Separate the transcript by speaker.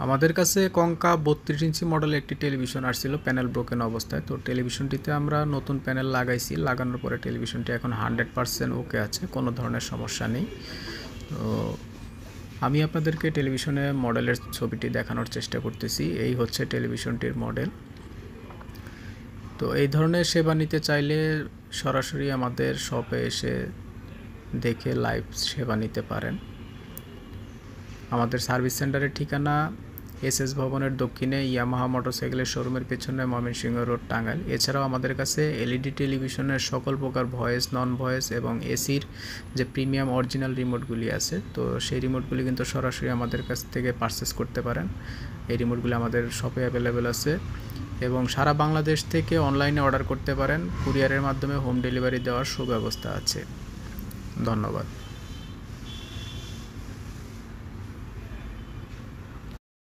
Speaker 1: আমাদের কাছে কঙ্কা 32 ইঞ্চি মডেল একটি টেলিভিশন আসছিল প্যানেল ব্রোকেন অবস্থায়। তো টেলিভিশনটিতে আমরা নতুন প্যানেল লাগাইছি, লাগানোর পরে টেলিভিশনটি এখন 100% ওকে আছে, কোনো ধরনের সমস্যা নেই। তো আমি আপনাদেরকে টেলিভিশনের মডেলের ছবিটি দেখানোর চেষ্টা করতেছি। এই হচ্ছে টেলিভিশনটির মডেল। তো এই ধরনের সেবা নিতে চাইলে সরাসরি আমাদের শপে এসে দেখে লাইভ সেবা নিতে পারেন। আমাদের সার্ভিস সেন্টারের ঠিকানা এসএস ভবনের দক্ষিণে ইয়ামাহা মোটরসাইকেলের শোরুমের পেছনে ময়মনসিংহ রোড, টাঙ্গাইল। এছাড়াও আমাদের কাছে এলইডি টেলিভিশনের সকল প্রকার ভয়েস, নন ভয়েস এবং এসির যে প্রিমিয়াম অরিজিনাল রিমোটগুলি আছে, তো সেই রিমোটগুলি কিন্তু সরাসরি আমাদের কাছ থেকে পারচেস করতে পারেন। এই রিমোটগুলি আমাদের শপে অ্যাভেলেবেল আছে এবং সারা বাংলাদেশ থেকে অনলাইনে অর্ডার করতে পারেন। কুরিয়ারের মাধ্যমে হোম ডেলিভারি দেওয়ার সুব্যবস্থা আছে। ধন্যবাদ।